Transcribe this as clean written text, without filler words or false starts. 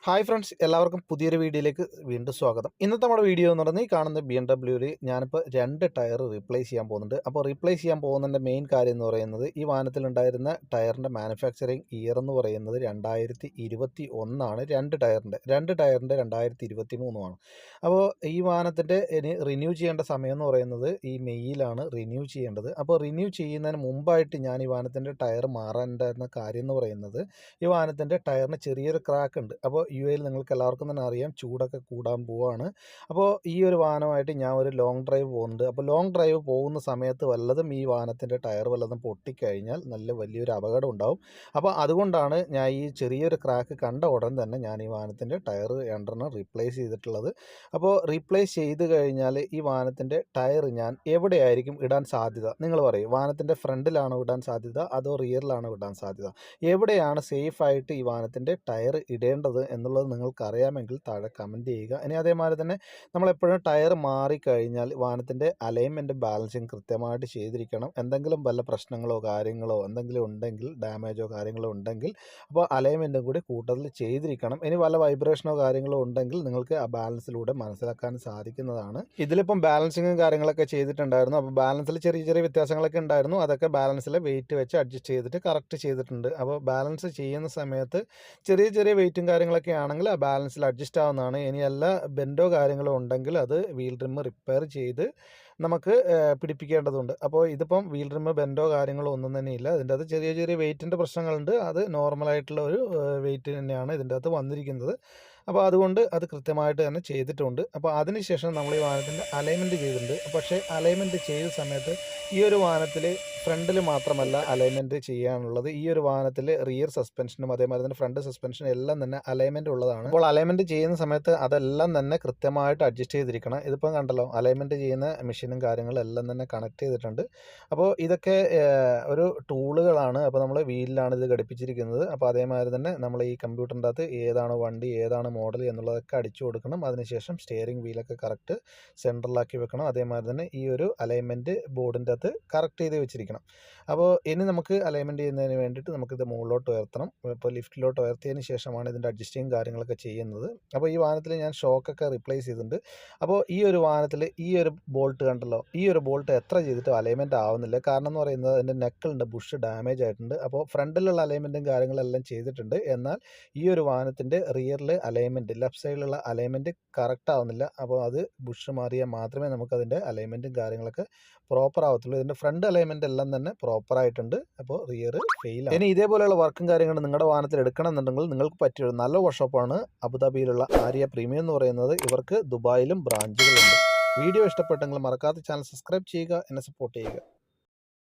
Hi friends, എല്ലാവർക്കും പുതിയൊരു വീഡിയോയിലേക്ക് വീണ്ടും സ്വാഗതം. ഇന്നത്തെ നമ്മുടെ വീഡിയോ എന്ന് പറയുന്നത് ഈ കാണുന്ന BMW ഞാനിപ്പോൾ 2 ടയർ റീപ്ലേസ് ചെയ്യാൻ പോകുന്നുണ്ട്. അപ്പോൾ റീപ്ലേസ് ചെയ്യാൻ പോകുന്നതിൻ്റെ മെയിൻ കാര്യം എന്ന് പറയുന്നത് ഈ വാഹനത്തിലുണ്ടായിരുന്ന ടയറിൻ്റെ മാനുഫാക്ചറിങ് ഇയർ എന്ന് പറയുന്നത് 2021 ആണ്. രണ്ട് ടയറിൻ്റെ 2023 ആണ്. അപ്പോൾ ഈ വാഹനത്തിൻ്റെ ഇനി റിന്യൂ ചെയ്യേണ്ട സമയം എന്ന് പറയുന്നത് ഈ മെയ്യിലാണ് റിന്യൂ ചെയ്യേണ്ടത്. അപ്പോൾ റിന്യൂ ചെയ്യുന്നതിന് മുമ്പായിട്ട് ഞാൻ ഈ വാഹനത്തിൻ്റെ ടയർ മാറാനുണ്ടായിരുന്ന കാര്യം എന്ന് പറയുന്നത് ഈ വാഹനത്തിൻ്റെ ടയറിന് ചെറിയൊരു ക്രാക്ക് ഉണ്ട്. അപ്പോൾ യുഎയിൽ നിങ്ങൾക്ക് എല്ലാവർക്കും തന്നെ അറിയാം, ചൂടൊക്കെ കൂടാൻ പോവാണ്. അപ്പോൾ ഈ ഒരു വാഹനമായിട്ട് ഞാൻ ഒരു ലോങ് ഡ്രൈവ് പോകുന്നുണ്ട്. അപ്പോൾ ലോങ് ഡ്രൈവ് പോകുന്ന സമയത്ത് വല്ലതും ഈ വാഹനത്തിൻ്റെ ടയർ വല്ലതും പൊട്ടിക്കഴിഞ്ഞാൽ വലിയൊരു അപകടം ഉണ്ടാവും. അപ്പോൾ അതുകൊണ്ടാണ് ഞാൻ ഈ ചെറിയൊരു ക്രാക്ക് കണ്ട ഉടൻ തന്നെ ഞാൻ ഈ വാഹനത്തിൻ്റെ ടയർ രണ്ടെണ്ണം റീപ്ലേസ് ചെയ്തിട്ടുള്ളത്. അപ്പോൾ റീപ്ലേസ് ചെയ്ത് കഴിഞ്ഞാൽ ഈ വാഹനത്തിൻ്റെ ടയർ ഞാൻ എവിടെയായിരിക്കും ഇടാൻ സാധ്യത? നിങ്ങൾ പറയും, വാഹനത്തിൻ്റെ ഫ്രണ്ടിലാണോ ഇടാൻ സാധ്യത അതോ റിയറിലാണോ ഇടാൻ സാധ്യത? എവിടെയാണ് സേഫായിട്ട് ഈ വാഹനത്തിൻ്റെ ടയർ ഇടേണ്ടത് എന്നുള്ളത് നിങ്ങൾക്ക് അറിയാമെങ്കിൽ താഴെ കമൻറ്റ് ചെയ്യുക. ഇനി അതേമാതിരി തന്നെ നമ്മളെപ്പോഴും ടയർ മാറിക്കഴിഞ്ഞാൽ വാഹനത്തിൻ്റെ അലൈൻമെൻറ്റ് ബാലൻസിങ് കൃത്യമായിട്ട് ചെയ്തിരിക്കണം. എന്തെങ്കിലും വല്ല പ്രശ്നങ്ങളോ കാര്യങ്ങളോ എന്തെങ്കിലും ഉണ്ടെങ്കിൽ, ഡാമേജോ കാര്യങ്ങളോ ഉണ്ടെങ്കിൽ അപ്പോൾ അലൈൻമെൻറ്റും കൂടി കൂട്ടത്തിൽ ചെയ്തിരിക്കണം. ഇനി വല്ല വൈബ്രേഷനോ കാര്യങ്ങളോ ഉണ്ടെങ്കിൽ നിങ്ങൾക്ക് ആ ബാലൻസിലൂടെ മനസ്സിലാക്കാൻ സാധിക്കുന്നതാണ്. ഇതിലിപ്പം ബാലൻസിങ്ങും കാര്യങ്ങളൊക്കെ ചെയ്തിട്ടുണ്ടായിരുന്നു. അപ്പോൾ ബാലൻസിൽ ചെറിയ ചെറിയ വ്യത്യാസങ്ങളൊക്കെ ഉണ്ടായിരുന്നു. അതൊക്കെ ബാലൻസിലെ വെയിറ്റ് വെച്ച് അഡ്ജസ്റ്റ് ചെയ്തിട്ട് കറക്റ്റ് ചെയ്തിട്ടുണ്ട്. അപ്പോൾ ബാലൻസ് ചെയ്യുന്ന സമയത്ത് ചെറിയ ചെറിയ വെയിറ്റും കാര്യങ്ങളൊക്കെ ആണെങ്കിൽ ആ ബാലൻസിൽ അഡ്ജസ്റ്റ് ആവുന്നതാണ്. ഇനിയല്ല ബെൻഡോ കാര്യങ്ങളോ ഉണ്ടെങ്കിൽ അത് വീൽ റിം റിപ്പയർ ചെയ്ത് നമുക്ക് പിടിപ്പിക്കേണ്ടതുണ്ട്. അപ്പോൾ ഇതിപ്പം വീൽ റിം ബെൻഡോ കാര്യങ്ങളോ ഒന്നും തന്നെ ഇല്ല. ഇതിൻ്റെ അകത്ത് ചെറിയ ചെറിയ വെയിറ്റിൻ്റെ പ്രശ്നങ്ങളുണ്ട്. അത് നോർമലായിട്ടുള്ള ഒരു വെയിറ്റ് തന്നെയാണ് ഇതിൻ്റെ അകത്ത് വന്നിരിക്കുന്നത്. അപ്പോൾ അതുകൊണ്ട് അത് കൃത്യമായിട്ട് തന്നെ ചെയ്തിട്ടുണ്ട്. അപ്പോൾ അതിനുശേഷം നമ്മൾ ഈ വാഹനത്തിൻ്റെ അലൈൻമെൻറ്റ് ചെയ്തിട്ടുണ്ട്. പക്ഷേ അലൈൻമെൻറ്റ് ചെയ്ത സമയത്ത് ഈ ഒരു വാഹനത്തിൽ ഫ്രണ്ടിൽ മാത്രമല്ല അലൈൻമെൻറ്റ് ചെയ്യാനുള്ളത്. ഈ ഒരു വാഹനത്തിൽ റിയർ സസ്പെൻഷനും അതേമാതിരി തന്നെ ഫ്രണ്ട് സസ്പെൻഷനും എല്ലാം തന്നെ അലൈൻമെൻറ്റ് ഉള്ളതാണ്. അപ്പോൾ അലൈൻമെൻറ്റ് ചെയ്യുന്ന സമയത്ത് അതെല്ലാം തന്നെ കൃത്യമായിട്ട് അഡ്ജസ്റ്റ് ചെയ്തിരിക്കണം. ഇതിപ്പം കണ്ടല്ലോ, അലൈൻമെൻറ്റ് ചെയ്യുന്ന മെഷീനും കാര്യങ്ങളും എല്ലാം തന്നെ കണക്ട് ചെയ്തിട്ടുണ്ട്. അപ്പോൾ ഇതൊക്കെ ഒരു ടൂളുകളാണ്. അപ്പോൾ നമ്മൾ വീലിലാണ് ഇത് ഘടിപ്പിച്ചിരിക്കുന്നത്. അപ്പോൾ അതേമാതിരി തന്നെ നമ്മൾ ഈ കമ്പ്യൂട്ടറിൻ്റെ അകത്ത് ഏതാണ് വണ്ടി, ഏതാണ് മോഡൽ എന്നുള്ളതൊക്കെ അടിച്ചു കൊടുക്കണം. അതിനുശേഷം സ്റ്റിയറിംഗ് വീലൊക്കെ കറക്റ്റ് സെൻട്രലാക്കി വെക്കണം. അതേമാതിരി തന്നെ ഈ ഒരു അലൈൻമെൻറ്റ് ബോർഡിൻ്റെ അകത്ത് കറക്റ്റ് ചെയ്ത് വെച്ചിരിക്കണം. അപ്പോൾ ഇനി നമുക്ക് അലൈൻമെൻറ്റ് ചെയ്യുന്നതിന് വേണ്ടിയിട്ട് നമുക്കിത് മുകളിലോട്ട് ഉയർത്തണം. ഇപ്പോൾ ലിഫ്റ്റിലോട്ട് ഉയർത്തിയതിന് ശേഷമാണ് ഇതിൻ്റെ അഡ്ജസ്റ്റിങ് കാര്യങ്ങളൊക്കെ ചെയ്യുന്നത്. അപ്പോൾ ഈ വാഹനത്തിൽ ഞാൻ ഷോക്കൊക്കെ റീപ്ലേസ് ചെയ്തിട്ടുണ്ട്. അപ്പോൾ ഈ ഒരു വാഹനത്തിൽ ഈ ഒരു ബോൾട്ട് കണ്ടല്ലോ, ഈ ഒരു ബോൾട്ട് എത്ര ചെയ്തിട്ടും അലൈൻമെൻറ്റ് ആവുന്നില്ല. കാരണം എന്ന് പറയുന്നത് അതിൻ്റെ നെക്കിളുണ്ട്, ബുഷ് ഡാമേജ് ആയിട്ടുണ്ട്. അപ്പോൾ ഫ്രണ്ടിലുള്ള അലൈൻമെൻറ്റും കാര്യങ്ങളെല്ലാം ചെയ്തിട്ടുണ്ട്. എന്നാൽ ഈ ഒരു വാഹനത്തിൻ്റെ റിയറിൽ അലൈൻമെൻറ്റ്, ലെഫ്റ്റ് സൈഡിലുള്ള അലൈൻമെൻറ്റ് കറക്റ്റ് ആവുന്നില്ല. അപ്പോൾ അത് ബുഷ് മാറിയാൽ മാത്രമേ നമുക്കതിൻ്റെ അലൈൻമെൻറ്റും കാര്യങ്ങളൊക്കെ പ്രോപ്പർ ആവത്തുള്ളൂ. ഇതിൻ്റെ ഫ്രണ്ട് അലൈൻമെൻറ്റ് എല്ലാം തന്നെ പ്രോപ്പറായിട്ടുണ്ട്. അപ്പോൾ റിയർ ഫെയിലാണ്. ഇനി ഇതേപോലെയുള്ള വർക്കും കാര്യങ്ങളും നിങ്ങളുടെ വാഹനത്തിൽ എടുക്കണം എന്നുണ്ടെങ്കിൽ നിങ്ങൾക്ക് പറ്റിയൊരു നല്ല വർക്ക്ഷോപ്പാണ് അബുദാബിയിലുള്ള ആര്യ പ്രീമിയം എന്ന് പറയുന്നത്. ഇവർക്ക് ദുബായിലും ബ്രാഞ്ചുകളുണ്ട്. വീഡിയോ ഇഷ്ടപ്പെട്ടെങ്കിൽ മറക്കാതെ ചാനൽ സബ്സ്ക്രൈബ് ചെയ്യുക, എന്നെ സപ്പോർട്ട് ചെയ്യുക.